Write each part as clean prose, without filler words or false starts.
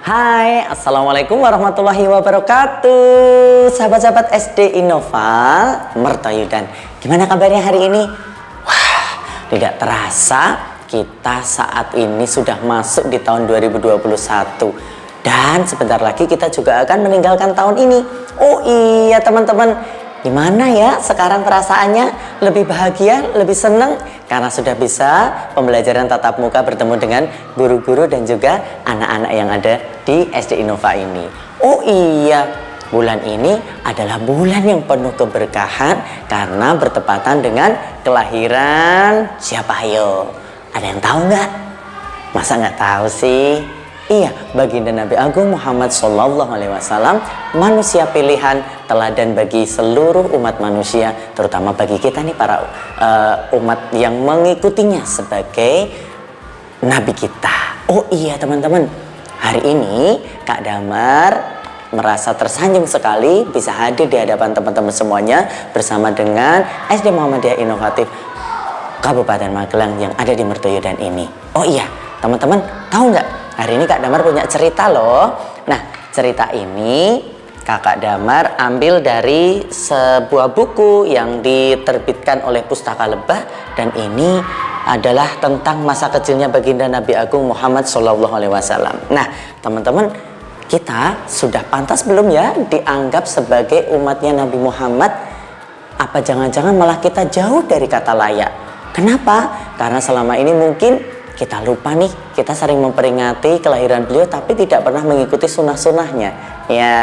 Hai, Assalamualaikum warahmatullahi wabarakatuh. Sahabat-sahabat SD Innova Mertoyudan, gimana kabarnya hari ini? Wah, tidak terasa kita saat ini sudah masuk di tahun 2021. Dan sebentar lagi kita juga akan meninggalkan tahun ini. Oh iya teman-teman, gimana ya sekarang perasaannya? Lebih bahagia, lebih senang karena sudah bisa pembelajaran tatap muka bertemu dengan guru-guru dan juga anak-anak yang ada di SD Innova ini. Oh iya, bulan ini adalah bulan yang penuh keberkahan karena bertepatan dengan kelahiran siapa ayo? Ada yang tahu nggak? Masa nggak tahu sih? Iya, baginda Nabi Agung Muhammad SAW, manusia pilihan, teladan bagi seluruh umat manusia, terutama bagi kita nih para umat yang mengikutinya sebagai Nabi kita. Oh iya teman-teman, hari ini Kak Damar merasa tersanjung sekali bisa hadir di hadapan teman-teman semuanya bersama dengan SD Muhammadiyah Inovatif Kabupaten Magelang yang ada di Mertoyudan ini. Oh iya teman-teman, tahu nggak? Hari ini Kak Damar punya cerita loh. Nah, cerita ini Kakak Damar ambil dari sebuah buku yang diterbitkan oleh Pustaka Lebah, dan ini adalah tentang masa kecilnya baginda Nabi Agung Muhammad SAW. Nah, teman-teman, kita sudah pantas belum ya dianggap sebagai umatnya Nabi Muhammad? Apa jangan-jangan malah kita jauh dari kata layak? Kenapa? Karena selama ini mungkin kita lupa nih, kita sering memperingati kelahiran beliau tapi tidak pernah mengikuti sunnah-sunnahnya. Ya,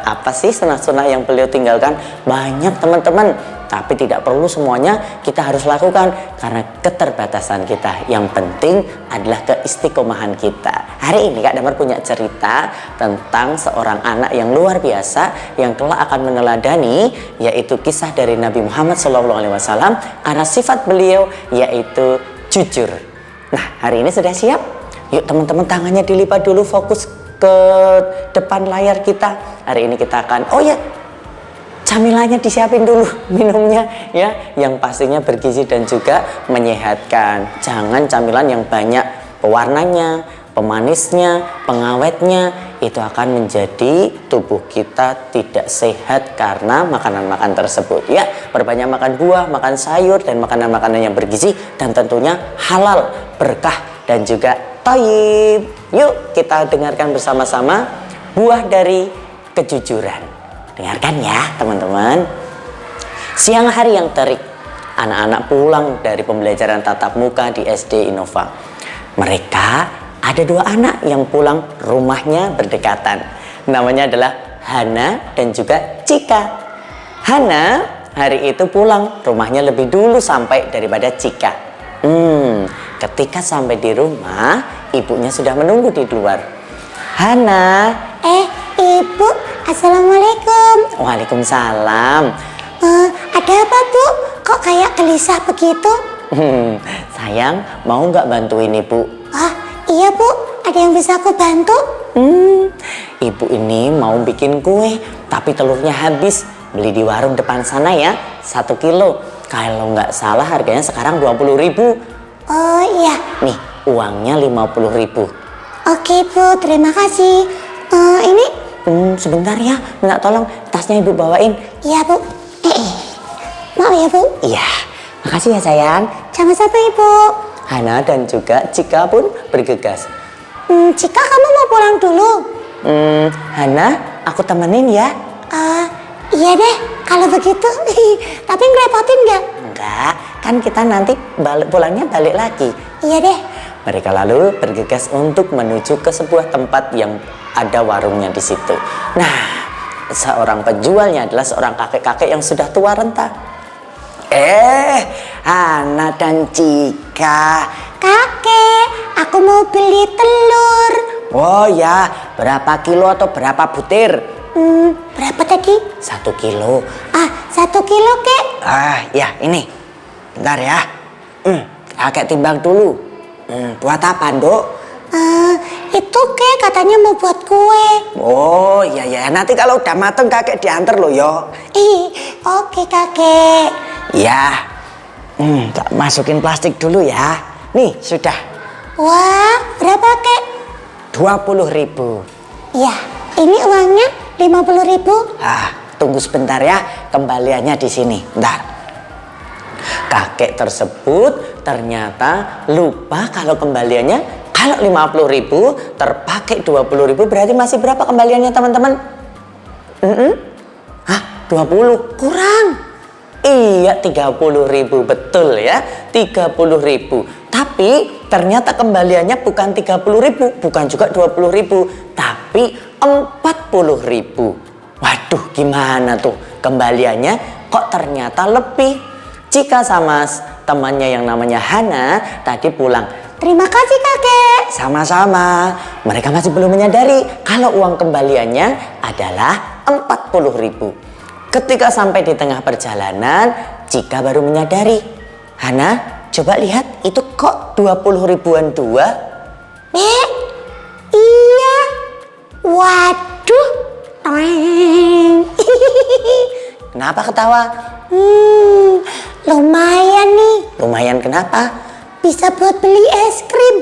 apa sih sunnah-sunnah yang beliau tinggalkan? Banyak teman-teman, tapi tidak perlu semuanya kita harus lakukan karena keterbatasan kita. Yang penting adalah keistiqomahan kita. Hari ini Kak Damar punya cerita tentang seorang anak yang luar biasa yang kelak akan meneladani, yaitu kisah dari Nabi Muhammad SAW karena sifat beliau yaitu jujur. Nah, hari ini sudah siap? Yuk teman-teman, tangannya dilipat dulu, fokus ke depan layar kita. Hari ini kita akan, oh ya, camilannya disiapin dulu, minumnya ya, yang pastinya bergizi dan juga menyehatkan. Jangan camilan yang banyak pewarnanya, pemanisnya, pengawetnya, itu akan menjadi tubuh kita tidak sehat karena makanan-makanan tersebut ya. Perbanyak makan buah, makan sayur, dan makanan-makanan yang bergizi dan tentunya halal, berkah dan juga thayyib. Yuk kita dengarkan bersama-sama buah dari kejujuran. Dengarkan ya teman-teman. Siang hari yang terik, anak-anak pulang dari pembelajaran tatap muka di SD Innova. Mereka ada dua anak yang pulang, rumahnya berdekatan. Namanya adalah Hana dan juga Cika. Hana hari itu pulang, rumahnya lebih dulu sampai daripada Cika. Ketika sampai di rumah, ibunya sudah menunggu di luar. Hana. Ibu, Assalamualaikum. Waalaikumsalam. Ada apa Bu? Kok kayak gelisah begitu? Sayang, mau nggak bantuin ibu? Iya Bu, ada yang bisa aku bantu? Ibu ini mau bikin kue, tapi telurnya habis. Beli di warung depan sana ya, 1 kilo. Kalau nggak salah harganya sekarang 20.000. Oh iya. Nih, uangnya 50.000. Oke Bu, terima kasih. Ini? Sebentar ya, minta tolong tasnya ibu bawain. Iya Bu. Mau ya Bu? Iya, makasih ya sayang. Sama-sama Ibu. Hana dan juga Cika pun bergegas. Cika, kamu mau pulang dulu? Hana, aku temenin ya. Iya deh, kalau begitu. Tapi ngerepotin nggak? Enggak, kan kita nanti pulangnya balik lagi. Iya deh. Mereka lalu bergegas untuk menuju ke sebuah tempat yang ada warungnya di situ. Nah, seorang penjualnya adalah seorang kakek-kakek yang sudah tua renta. Hana dan Cika. Kakek, aku mau beli telur. Oh ya, berapa kilo atau berapa butir? Berapa tadi? 1 kilo. 1 kilo kek. Ya ini. Bentar ya. Kakek timbang dulu. Buat apa, Dok? Itu kek katanya mau buat kue. Oh iya ya, nanti kalau udah mateng kakek diantar loh yo. Oke kakek. Ya, tak masukin plastik dulu ya. Nih sudah. Wah, berapa kek? 20.000. Iya, ini uangnya 50.000. Tunggu sebentar ya, kembaliannya di sini. Bentar. Kakek tersebut ternyata lupa kalau kembaliannya, kalau 50.000 terpakai 20.000 berarti masih berapa kembaliannya teman-teman? 20 kurang. Iya, 30.000 betul ya, 30.000. Tapi ternyata kembaliannya bukan 30.000, bukan juga 20.000, tapi 40.000. Waduh, gimana tuh kembaliannya kok ternyata lebih? Jika sama temannya yang namanya Hana tadi pulang, Terima kasih kakek. sama-sama. Mereka masih belum menyadari kalau uang kembaliannya adalah 40.000. Ketika sampai di tengah perjalanan, Cika baru menyadari. Hana, coba lihat itu kok 20 ribuan dua? Iya. Waduh. Toeng. Kenapa ketawa? Lumayan nih. Lumayan kenapa? Bisa buat beli es krim.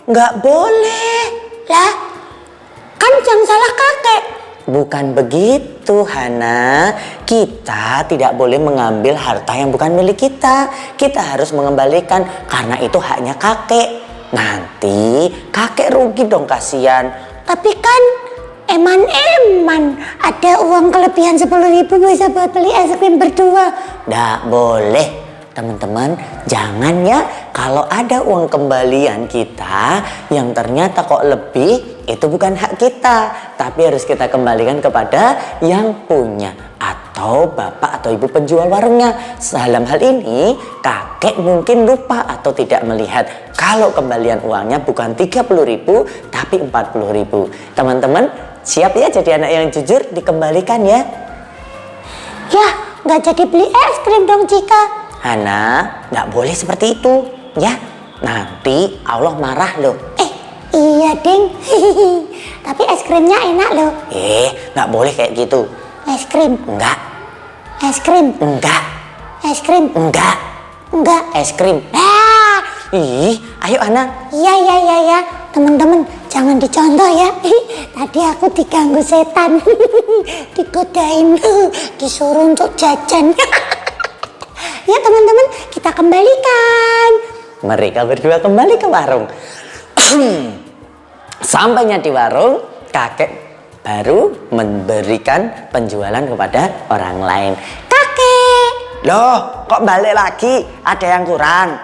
Nggak boleh. Lah, kan yang salah kakek. Bukan begitu, Hana. Kita tidak boleh mengambil harta yang bukan milik kita. Kita harus mengembalikan karena itu haknya kakek. Nanti kakek rugi dong, kasihan. Tapi kan eman-eman ada uang kelebihan 10.000 bisa buat beli es krim berdua. Nggak boleh. Teman-teman, jangan ya kalau ada uang kembalian kita yang ternyata kok lebih, itu bukan hak kita, tapi harus kita kembalikan kepada yang punya atau bapak atau ibu penjual warungnya. Dalam hal ini, kakek mungkin lupa atau tidak melihat kalau kembalian uangnya bukan 30.000 tapi 40.000. Teman-teman, siap ya jadi anak yang jujur, dikembalikan ya. Ya, nggak jadi beli es krim dong Cika. Hana, nggak boleh seperti itu, ya. Nanti Allah marah loh. Iya ding. Tapi es krimnya enak loh. Nggak boleh kayak gitu. Es krim. Enggak. Es krim. Enggak. Es krim. Enggak. Enggak. Es krim. Ayo Hana. Ya. Teman-teman jangan dicontoh ya. Tadi aku diganggu setan. Digodain. Disuruh untuk jajan. Ya teman-teman, kita kembalikan. Mereka berdua kembali ke warung. Sampainya di warung, kakek baru memberikan penjualan kepada orang lain. Kakek. Loh, kok balik lagi? Ada yang kurang?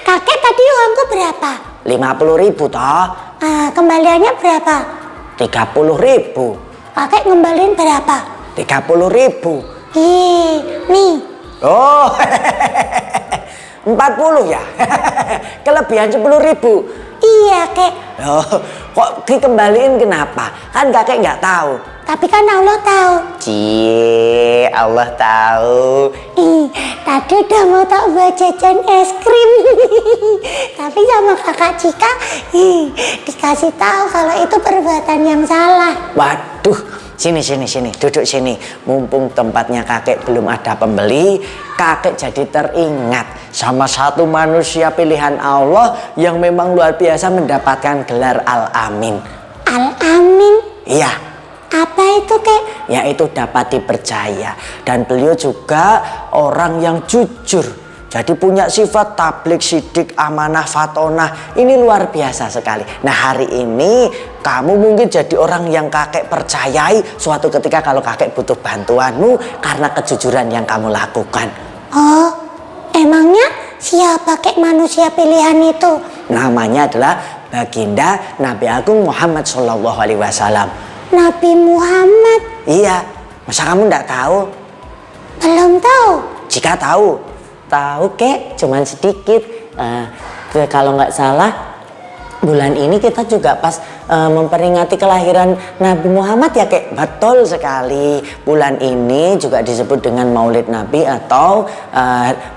Kakek tadi uangku berapa? 50.000 toh. Kembaliannya berapa? 30.000. Kakek ngembaliin berapa? 30.000. Nih. Oh, 40 ya? Kelebihan 10.000. Iya kek. Loh, kok dikembaliin kenapa? Kan kakek nggak tahu. Tapi kan Allah tahu. Cie, Allah tahu. Tadi udah mau tak buat jajan es krim. Tapi sama kakak Cika dikasih tahu kalau itu perbuatan yang salah. Waduh, sini, duduk sini. Mumpung tempatnya kakek belum ada pembeli, kakek jadi teringat sama satu manusia pilihan Allah yang memang luar biasa mendapatkan gelar Al-Amin. Al-Amin? Iya. Apa itu kek? Yaitu dapat dipercaya. Dan beliau juga orang yang jujur. Jadi punya sifat tablik, sidik, amanah, fatonah. Ini luar biasa sekali. Nah hari ini kamu mungkin jadi orang yang kakek percayai suatu ketika kalau kakek butuh bantuanmu karena kejujuran yang kamu lakukan. Oh, emangnya siapa kek manusia pilihan itu? Namanya adalah Baginda Nabi Agung Muhammad SAW. Nabi Muhammad? Iya, masa kamu nggak tahu? Belum tahu. Jika tahu kek, cuman sedikit. Kalau nggak salah, bulan ini kita juga pas memperingati kelahiran Nabi Muhammad ya kek. Betul sekali. Bulan ini juga disebut dengan Maulid Nabi atau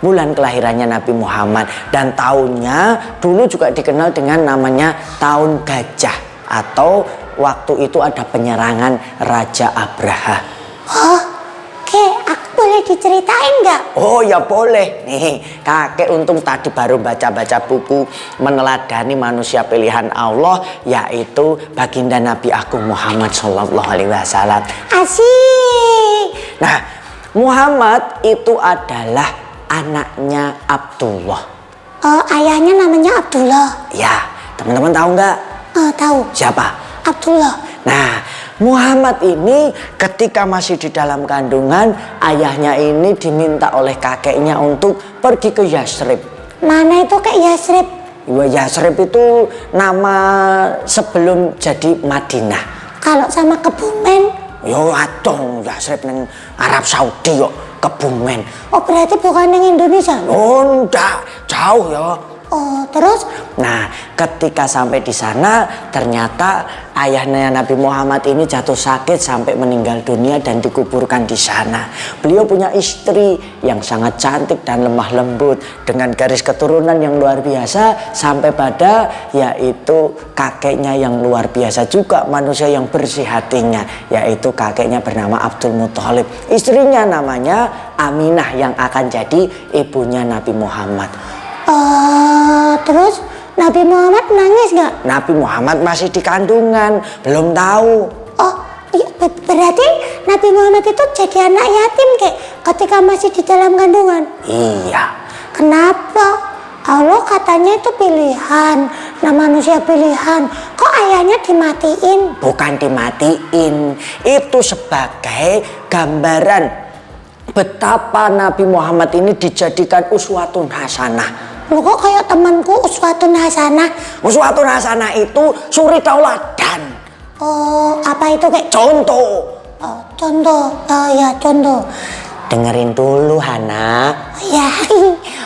bulan kelahirannya Nabi Muhammad. Dan tahunnya dulu juga dikenal dengan namanya tahun gajah atau waktu itu ada penyerangan Raja Abraha. Oh, kek, aku boleh diceritain nggak? Oh ya boleh nih, kakek untung tadi baru baca-baca buku meneladani manusia pilihan Allah, yaitu baginda Nabi Agung Muhammad Sallallahu Alaihi Wasallam. Asik. Nah, Muhammad itu adalah anaknya Abdullah. Oh, ayahnya namanya Abdullah. Ya, teman-teman tahu nggak? Tahu. Siapa? Abdullah. Nah, Muhammad ini ketika masih di dalam kandungan, ayahnya ini diminta oleh kakeknya untuk pergi ke Yasrib. Mana itu kayak Yasrib? Yasrib itu nama sebelum jadi Madinah. Kalau sama Kebumen? Yo adong Yasrib neng Arab Saudi yo Kebumen. Oh, berarti bukan yang Indonesia? Oh enggak, jauh ya. Oh, terus? Nah, ketika sampai di sana, ternyata ayahnya Nabi Muhammad ini jatuh sakit sampai meninggal dunia dan dikuburkan di sana. Beliau punya istri yang sangat cantik dan lemah lembut dengan garis keturunan yang luar biasa, sampai pada yaitu kakeknya yang luar biasa juga, manusia yang bersih hatinya, yaitu kakeknya bernama Abdul Muthalib. Istrinya namanya Aminah yang akan jadi ibunya Nabi Muhammad. Terus Nabi Muhammad nangis gak? Nabi Muhammad masih di kandungan, belum tahu. Oh, berarti Nabi Muhammad itu jadi anak yatim ketika masih di dalam kandungan? Iya. Kenapa? Allah katanya itu pilihan, nah manusia pilihan. Kok ayahnya dimatiin? Bukan dimatiin, itu sebagai gambaran betapa Nabi Muhammad ini dijadikan uswatun hasanah. Lu kok kayak temanku uswatun hasanah? Uswatun hasanah itu suri tauladan. Oh, apa itu kayak? Contoh. Oh, contoh. Oh ya, contoh. Dengerin dulu Hana. Ya,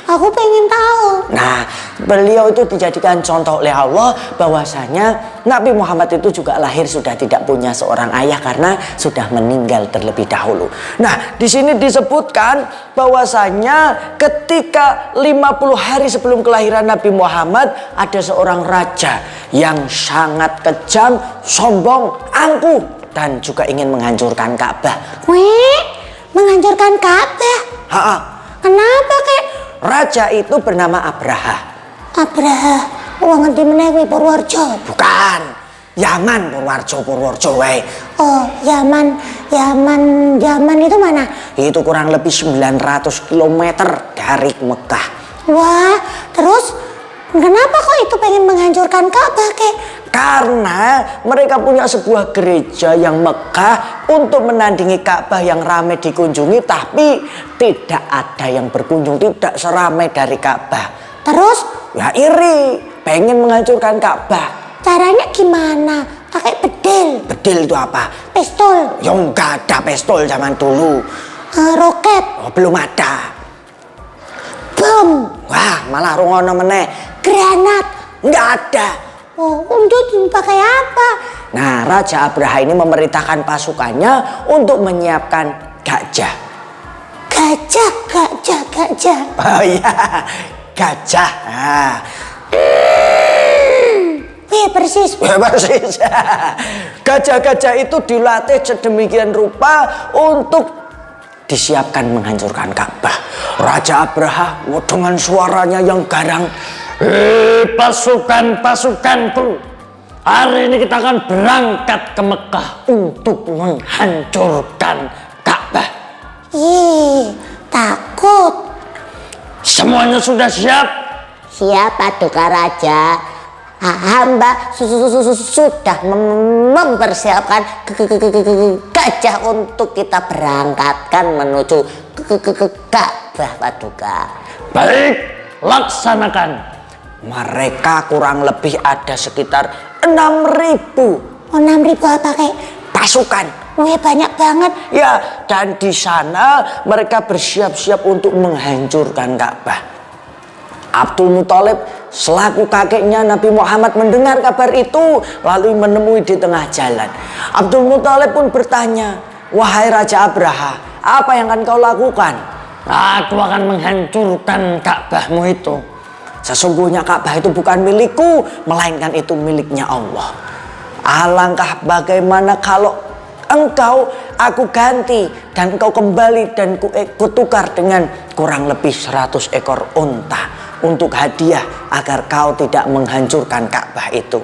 aku pengen tahu. Nah, beliau itu dijadikan contoh oleh Allah bahwasanya Nabi Muhammad itu juga lahir sudah tidak punya seorang ayah karena sudah meninggal terlebih dahulu. Nah, di sini disebutkan bahwasanya ketika 50 hari sebelum kelahiran Nabi Muhammad ada seorang raja yang sangat kejam, sombong, angkuh dan juga ingin menghancurkan Ka'bah. Menghancurkan Ka'bah? Ha-ha. Kenapa kek? Raja itu bernama Abraha. Abraha, wong ngendi meneh kuwi Purworejo? Bukan, Yaman Purworejo wae. Oh, Yaman itu mana? Itu kurang lebih 900 km dari Mekah. Wah, terus kenapa kok itu pengen menghancurkan Ka'bah kek? Karena mereka punya sebuah gereja yang megah untuk menandingi Ka'bah yang ramai dikunjungi, tapi tidak ada yang berkunjung, tidak seramai dari Ka'bah. Terus? Ya iri, pengen menghancurkan Ka'bah. Caranya gimana? Pakai bedil? Bedil itu apa? Pistol? Ya enggak ada pistol zaman dulu. Roket? Oh, belum ada. Bom? Wah, malah rungono meneh. Granat? Enggak ada. Oh, untuk pakai apa? Nah, Raja Abraha ini memerintahkan pasukannya untuk menyiapkan gajah. Gajah. Oh iya, gajah. Nah. Persis. Persis. Gajah-gajah itu dilatih sedemikian rupa untuk disiapkan menghancurkan Ka'bah. Raja Abraha dengan suaranya yang garang, pasukanku, hari ini kita akan berangkat ke Mekah untuk menghancurkan Ka'bah. Takut. Semuanya sudah siap? Siap, Paduka Raja. Hamba sudah mempersiapkan gajah untuk kita berangkatkan menuju ke Ka'bah, Paduka. Baik, laksanakan. Mereka kurang lebih ada sekitar 6.000. Oh, 6.000 apa kayak? Pasukan. Wih, banyak banget. Ya, dan di sana mereka bersiap-siap untuk menghancurkan Ka'bah. Abdul Muthalib selaku kakeknya Nabi Muhammad mendengar kabar itu lalu menemui di tengah jalan. Abdul Muthalib pun bertanya, "Wahai Raja Abraha, apa yang akan kau lakukan?" "Aku akan menghancurkan Ka'bahmu itu. Sesungguhnya Ka'bah itu bukan milikku, melainkan itu miliknya Allah. Alangkah bagaimana kalau engkau aku ganti dan engkau kembali dan kutukar dengan kurang lebih 100 ekor unta untuk hadiah agar kau tidak menghancurkan Ka'bah itu.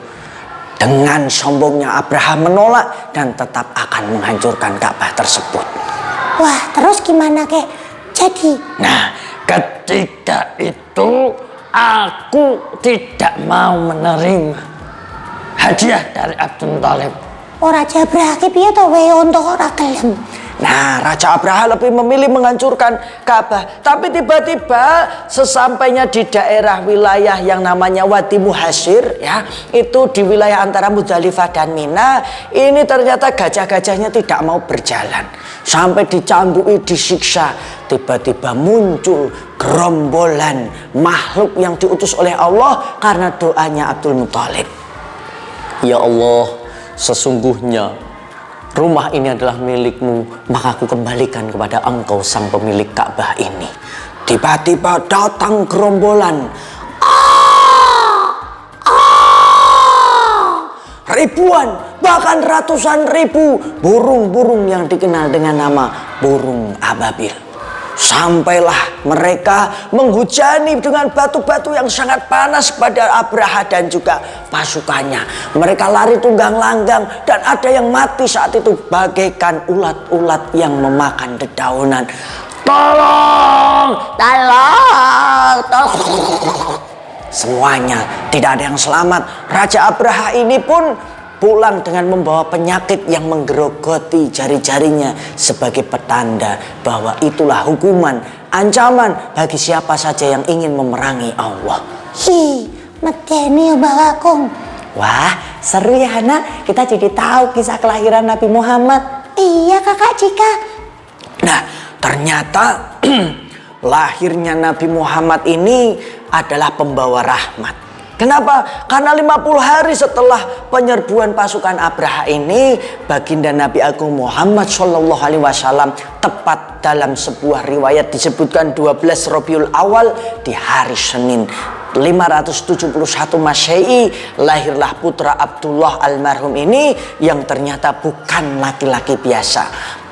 Dengan sombongnya Abraha menolak dan tetap akan menghancurkan Ka'bah tersebut. Wah, terus gimana kek? Jadi? Nah, ketika itu aku tidak mau menerima hadiah dari Abdul Muthalib. Raja Abraha ki piye to wae untuk ora gelem? Nah, Raja Abraha lebih memilih menghancurkan Ka'bah. Tapi tiba-tiba sesampainya di daerah wilayah yang namanya Wadi Muhasir, ya, itu di wilayah antara Muzdalifah dan Mina, ini ternyata gajah-gajahnya tidak mau berjalan. Sampai dicambui, disiksa. Tiba-tiba muncul gerombolan makhluk yang diutus oleh Allah karena doanya Abdul Muthalib. Ya Allah, sesungguhnya rumah ini adalah milikmu, maka aku kembalikan kepada engkau sang pemilik Ka'bah ini. Tiba-tiba datang gerombolan. Ribuan, bahkan ratusan ribu burung-burung yang dikenal dengan nama burung ababil. Sampailah mereka menghujani dengan batu-batu yang sangat panas pada Abraha dan juga pasukannya. Mereka lari tunggang langgang dan ada yang mati saat itu bagaikan ulat-ulat yang memakan dedaunan. Tolong, tolong, tolong. Semuanya tidak ada yang selamat. Raja Abraha ini pun pulang dengan membawa penyakit yang menggerogoti jari-jarinya sebagai petanda bahwa itulah hukuman, ancaman bagi siapa saja yang ingin memerangi Allah. Hi, medeni ya Mbak Kakung. Wah, seru ya Hana, kita jadi tahu kisah kelahiran Nabi Muhammad. Iya Kakak Cika. Nah, ternyata lahirnya Nabi Muhammad ini adalah pembawa rahmat. Kenapa? Karena 50 hari setelah penyerbuan pasukan Abraha ini, baginda Nabi Agung Muhammad Shallallahu Alaihi Wasallam tepat dalam sebuah riwayat disebutkan 12 Rabiul Awal di hari Senin 571 Masehi lahirlah putra Abdullah almarhum ini yang ternyata bukan laki-laki biasa.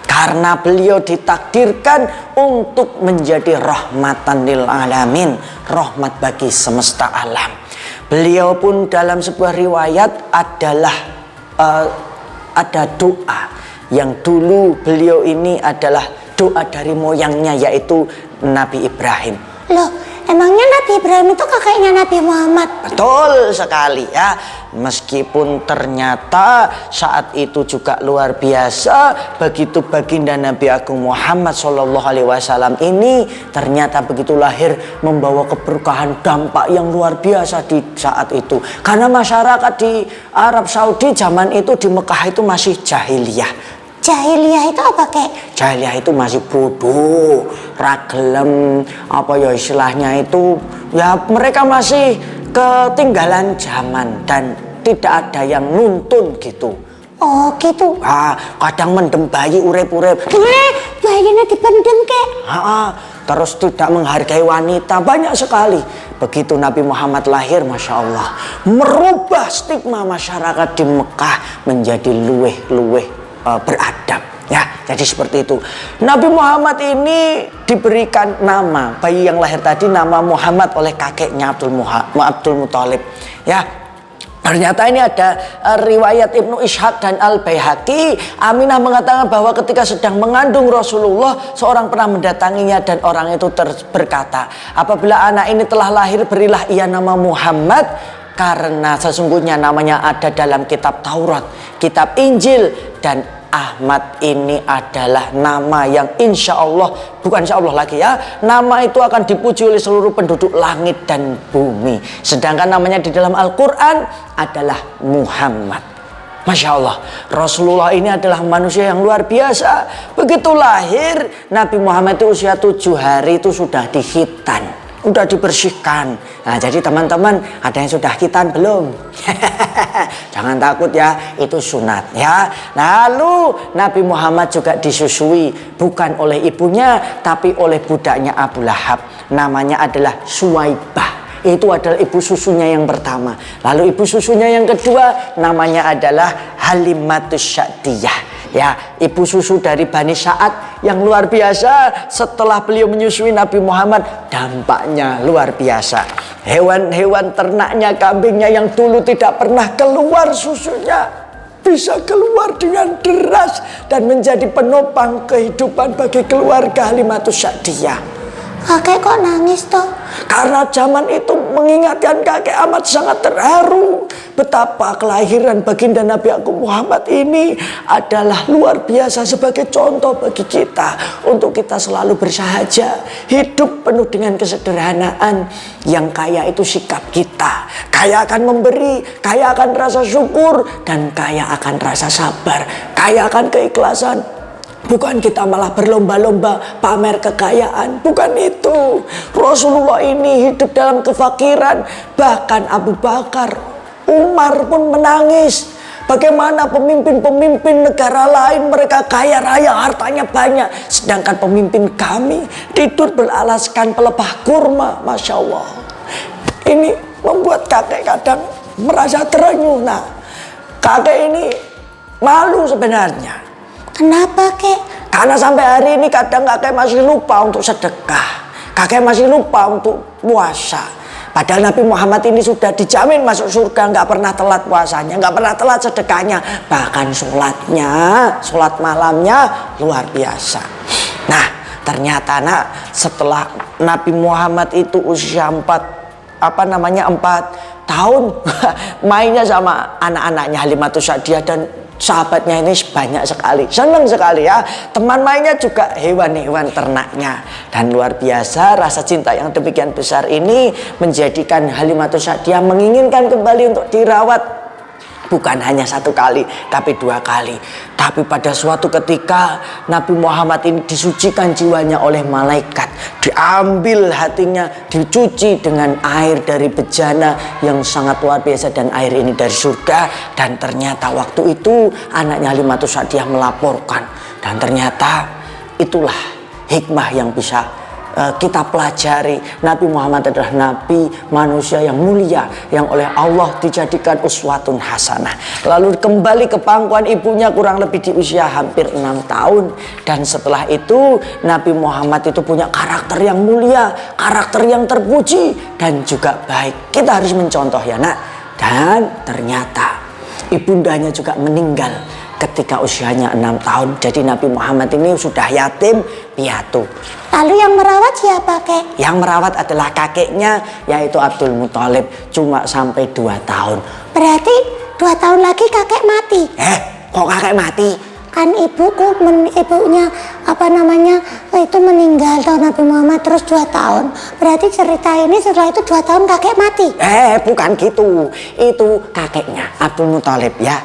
Karena beliau ditakdirkan untuk menjadi rahmatan lil alamin, rahmat bagi semesta alam. Beliau pun dalam sebuah riwayat adalah ada doa yang dulu beliau ini adalah doa dari moyangnya yaitu Nabi Ibrahim. Loh, emangnya Nabi Ibrahim itu kakaknya Nabi Muhammad? Betul sekali ya. Meskipun ternyata saat itu juga luar biasa, begitu baginda Nabi Agung Muhammad Shallallahu Alaihi Wasallam ini ternyata begitu lahir membawa keberkahan dampak yang luar biasa di saat itu. Karena masyarakat di Arab Saudi zaman itu di Mekah itu masih jahiliyah. Jahiliyah itu apa kek? Jahiliyah itu masih bodoh, ragelem, apa ya istilahnya itu, ya mereka masih ketinggalan zaman dan tidak ada yang nuntun gitu. Oh gitu. Kadang mendem bayi urep-urep. Bayinya dipendem kek. Terus tidak menghargai wanita, banyak sekali. Begitu Nabi Muhammad lahir, Masya Allah, merubah stigma masyarakat di Mekah menjadi luweh-luweh beradab. Ya, jadi seperti itu. Nabi Muhammad ini diberikan nama, bayi yang lahir tadi nama Muhammad oleh kakeknya Abdul Muthalib. Ya, ternyata ini ada riwayat Ibnu Ishaq dan Al-Baihaqi. Aminah mengatakan bahwa ketika sedang mengandung Rasulullah, seorang pernah mendatanginya dan orang itu berkata, apabila anak ini telah lahir, berilah ia nama Muhammad, karena sesungguhnya namanya ada dalam kitab Taurat, kitab Injil, dan Ahmad ini adalah nama yang insya Allah, bukan insya Allah lagi ya, nama itu akan dipuji oleh seluruh penduduk langit dan bumi. Sedangkan namanya di dalam Al-Quran adalah Muhammad. Masya Allah, Rasulullah ini adalah manusia yang luar biasa. Begitu lahir, Nabi Muhammad itu usia 7 hari itu sudah dikhitan, udah dibersihkan. Nah, jadi teman-teman, ada yang sudah khitan belum? Jangan takut ya, itu sunat ya. Lalu Nabi Muhammad juga disusui bukan oleh ibunya tapi oleh budaknya Abu Lahab. Namanya adalah Suwaibah. Itu adalah ibu susunya yang pertama. Lalu ibu susunya yang kedua namanya adalah Halimatus Sya'diyah. Ya, ibu susu dari Bani Sa'ad yang luar biasa. Setelah beliau menyusui Nabi Muhammad, dampaknya luar biasa. Hewan-hewan ternaknya, kambingnya yang dulu tidak pernah keluar susunya, bisa keluar dengan deras dan menjadi penopang kehidupan bagi keluarga Halimatus Sa'diyah. Kakek kok nangis toh? Karena zaman itu mengingatkan kakek amat sangat terharu betapa kelahiran baginda Nabi Agung Muhammad ini adalah luar biasa sebagai contoh bagi kita untuk kita selalu bersahaja, hidup penuh dengan kesederhanaan. Yang kaya itu sikap kita, kaya akan memberi, kaya akan rasa syukur, dan kaya akan rasa sabar, kaya akan keikhlasan. Bukan kita malah berlomba-lomba pamer kekayaan. Bukan itu. Rasulullah ini hidup dalam kefakiran. Bahkan Abu Bakar, Umar pun menangis. Bagaimana pemimpin-pemimpin negara lain mereka kaya raya, hartanya banyak. Sedangkan pemimpin kami tidur beralaskan pelepah kurma. Masya Allah. Ini membuat kakek kadang merasa terenyuh. Nah, kakek ini malu sebenarnya. Kenapa kek? Karena sampai hari ini kadang kakek masih lupa untuk sedekah. Kakek masih lupa untuk puasa. Padahal Nabi Muhammad ini sudah dijamin masuk surga, nggak pernah telat puasanya, nggak pernah telat sedekahnya. Bahkan sholatnya, sholat malamnya luar biasa. Nah, ternyata setelah Nabi Muhammad itu usia 4 tahun mainnya sama anak-anaknya Halimatus Sa'diyah dan sahabatnya ini banyak sekali, senang sekali ya. Teman mainnya juga hewan-hewan ternaknya. Dan luar biasa rasa cinta yang demikian besar ini menjadikan Halimatus Sa'diyah menginginkan kembali untuk dirawat. Bukan hanya 1 kali, tapi 2 kali. Tapi pada suatu ketika Nabi Muhammad ini disucikan jiwanya oleh malaikat. Diambil hatinya, dicuci dengan air dari bejana yang sangat luar biasa. Dan air ini dari surga. Dan ternyata waktu itu anaknya Halimatus Sa'diyah melaporkan. Dan ternyata itulah hikmah yang bisa kita pelajari. Nabi Muhammad adalah nabi manusia yang mulia, yang oleh Allah dijadikan uswatun hasanah. Lalu kembali ke pangkuan ibunya kurang lebih di usia hampir 6 tahun. Dan setelah itu Nabi Muhammad itu punya karakter yang mulia, karakter yang terpuji dan juga baik. Kita harus mencontoh ya nak. Dan ternyata ibundanya juga meninggal ketika usianya 6 tahun. Jadi Nabi Muhammad ini sudah yatim piatu. Lalu yang merawat siapa kek? Yang merawat adalah kakeknya, yaitu Abdul Muthalib, cuma sampai 2 tahun. Berarti 2 tahun lagi kakek mati? Kok kakek mati? Kan ibunya itu meninggal tahun Nabi Muhammad terus 2 tahun. Berarti cerita ini setelah itu 2 tahun kakek mati? Bukan gitu. Itu kakeknya Abdul Muthalib ya.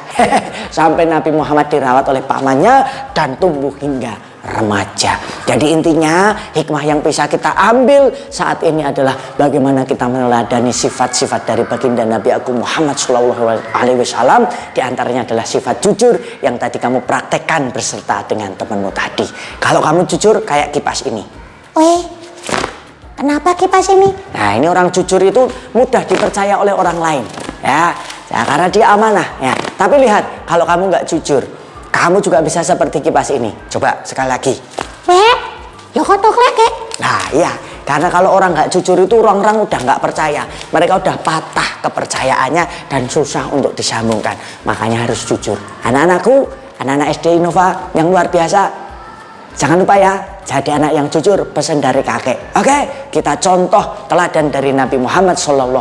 Sampai Nabi Muhammad dirawat oleh pamannya dan tumbuh hingga remaja. Jadi intinya hikmah yang bisa kita ambil saat ini adalah bagaimana kita meneladani sifat-sifat dari baginda Nabi Agung Muhammad SAW. Di antaranya adalah sifat jujur yang tadi kamu praktekkan berserta dengan temanmu tadi. Kalau kamu jujur kayak kipas ini. Kenapa kipas ini? Nah, ini orang jujur itu mudah dipercaya oleh orang lain ya, karena dia amanah ya. Tapi lihat, kalau kamu nggak jujur, kamu juga bisa seperti kipas ini. Coba sekali lagi. Lo kotok lagi. Nah iya, karena kalau orang nggak jujur itu orang-orang udah nggak percaya. Mereka udah patah kepercayaannya dan susah untuk disambungkan. Makanya harus jujur. Anak-anakku, anak-anak SD Innova yang luar biasa, jangan lupa ya, jadi anak yang jujur, pesan dari kakek. Oke, kita contoh teladan dari Nabi Muhammad SAW.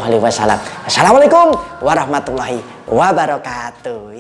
Assalamualaikum warahmatullahi wabarakatuh.